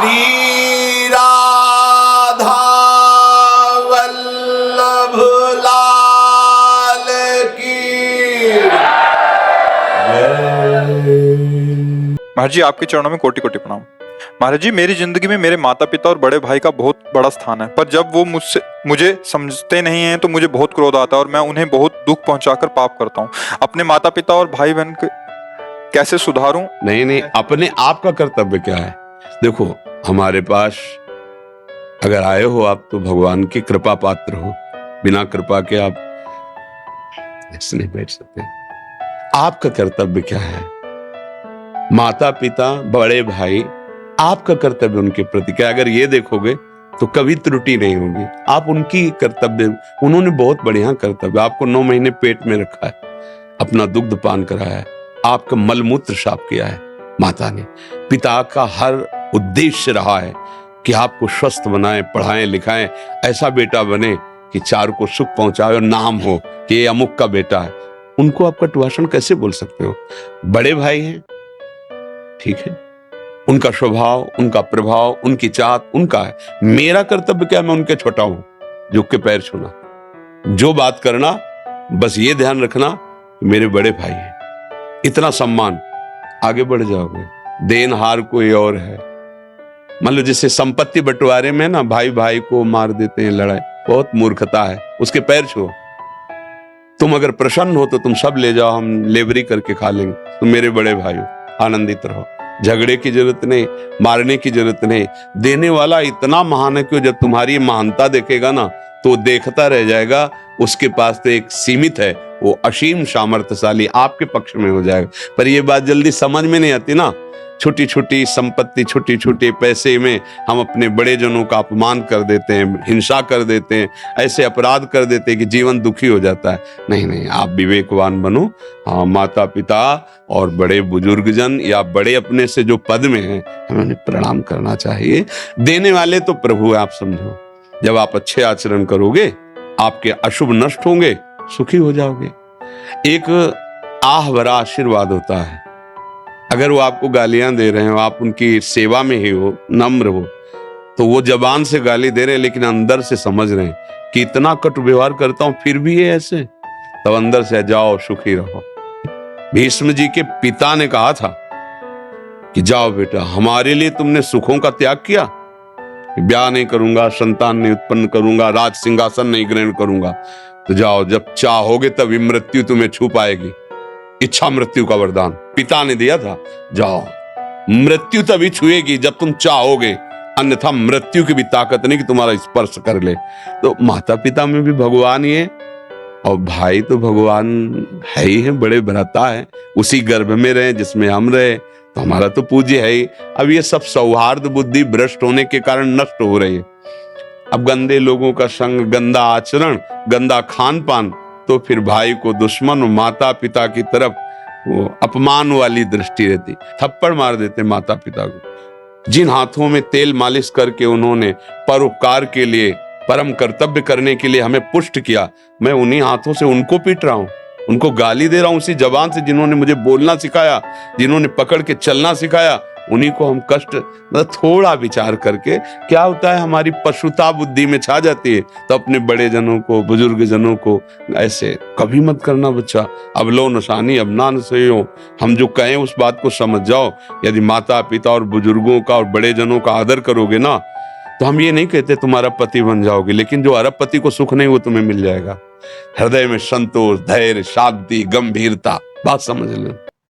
श्री राधा वल्लभ लाल की महाराज जी, आपके चरणों में कोटि कोटि प्रणाम। महाराज जी, मेरी जिंदगी में मेरे माता पिता और बड़े भाई का बहुत बड़ा स्थान है, पर जब वो मुझे समझते नहीं हैं तो मुझे बहुत क्रोध आता है और मैं उन्हें बहुत दुख पहुंचाकर पाप करता हूं। अपने माता पिता और भाई बहन कैसे सुधारूं? नहीं, अपने आप का कर्तव्य क्या है? देखो, हमारे पास अगर आए हो आप तो भगवान की कृपा पात्र हो। बिना कृपा के आप ऐसे नहीं बैठ सकते। आपका कर्तव्य क्या है? माता पिता, बड़े भाई, आपका कर्तव्य उनके प्रति क्या? अगर ये देखोगे तो कभी त्रुटि नहीं होगी। आप उनकी कर्तव्य, उन्होंने बहुत बढ़िया कर्तव्य, आपको 9 महीने पेट में रखा है, अपना दुग्ध पान कराया है, आपका मलमूत्र साफ किया है माता ने। पिता का हर उद्देश्य रहा है कि आपको स्वस्थ बनाएं, पढ़ाएं, लिखाएं, ऐसा बेटा बने कि 4 को सुख पहुंचाए और नाम हो कि ये अमुक का बेटा है। उनको आप कटुभाषण कैसे बोल सकते हो? बड़े भाई हैं, ठीक है, उनका स्वभाव, उनका प्रभाव, उनकी चाहत उनका है। मेरा कर्तव्य क्या? मैं उनके छोटा हूं, झुक के पैर छूना, जो बात करना, बस ये ध्यान रखना मेरे बड़े भाई हैं, इतना सम्मान। आगे बढ़ जाओगे। देनहार कोई और है। मान लो जैसे संपत्ति बंटवारे में ना भाई भाई को मार देते हैं, लड़ाई, बहुत मूर्खता है। उसके पैर छुओ। तुम अगर प्रसन्न हो तो तुम सब ले जाओ, हम लेबरी करके खा लेंगे। तुम मेरे बड़े भाई हो, आनंदित रहो। झगड़े की जरूरत नहीं, मारने की जरूरत नहीं। देने वाला इतना महान है कि जब तुम्हारी महानता देखेगा ना तो देखता रह जाएगा। उसके पास तो एक सीमित है, वो असीम सामर्थ्यशाली आपके पक्ष में हो जाएगा। पर ये बात जल्दी समझ में नहीं आती ना। छोटी छोटी संपत्ति, छोटी छोटे पैसे में हम अपने बड़े जनों का अपमान कर देते हैं, हिंसा कर देते हैं, ऐसे अपराध कर देते हैं कि जीवन दुखी हो जाता है। नहीं, आप विवेकवान बनो। हाँ, माता पिता और बड़े बुजुर्गजन या बड़े अपने से जो पद में हैं, हमें उन्हें प्रणाम करना चाहिए। देने वाले तो प्रभु है, आप समझो। जब आप अच्छे आचरण करोगे, आपके अशुभ नष्ट होंगे, सुखी हो जाओगे। एक आह भरा आशीर्वाद होता है। अगर वो आपको गालियां दे रहे हो, आप उनकी सेवा में ही हो, नम्र हो, तो वो जबान से गाली दे रहे हैं लेकिन अंदर से समझ रहे हैं कि इतना कटु व्यवहार करता हूं फिर भी ये ऐसे, तब अंदर से जाओ, सुखी रहो। भीष्म जी के पिता ने कहा था कि जाओ बेटा, हमारे लिए तुमने सुखों का त्याग किया, ब्याह नहीं करूंगा, संतान नहीं उत्पन्न करूंगा, राज सिंहासन नहीं ग्रहण करूंगा, तो जाओ, जब चाहोगे तभी मृत्यु तुम्हें छू पाएगी। इच्छा मृत्यु का वरदान पिता ने दिया था। जाओ, मृत्यु तभी छुएगी जब तुम चाहोगे, अन्यथा मृत्यु की भी ताकत नहीं कि तुम्हारा स्पर्श कर ले। तो माता पिता में भी भगवान ही है और भाई तो भगवान है ही है, बड़े भ्राता है। उसी गर्भ में रहे जिसमें हम रहे, तो हमारा तो पूज्य है ही। अब ये सब सौहार्द बुद्धि भ्रष्ट होने के कारण नष्ट हो रही है। अब गंदे लोगों का संग, गंदा आचरण, गंदा खान पान, तो फिर भाई को दुश्मन, माता पिता की तरफ वो अपमान वाली दृष्टि रहती। थप्पड़ मार देते माता पिता को। जिन हाथों में तेल मालिश करके उन्होंने परोपकार के लिए, परम कर्तव्य करने के लिए हमें पुष्ट किया, मैं उन्हीं हाथों से उनको पीट रहा हूं, उनको गाली दे रहा हूं। उसी जबान से जिन्होंने मुझे बोलना सिखाया, जिन्होंने पकड़ के चलना सिखाया, उन्हीं को हम कष्ट। मतलब थोड़ा विचार करके क्या होता है, हमारी पशुता बुद्धि में छा जाती है, तो अपने बड़े जनों को, बुजुर्ग जनों को ऐसे कभी मत करना बच्चा। अब लो नशानी अब ना नसो, हम जो कहें उस बात को समझ जाओ। यदि माता पिता और बुजुर्गों का और बड़े जनों का आदर करोगे ना, तो हम ये नहीं कहते तुम्हारा पति बन जाओगे, लेकिन जो अरबपति को सुख नहीं वो तुम्हें मिल जाएगा। हृदय में संतोष, धैर्य, शांति, गंभीरता, बात समझ लो।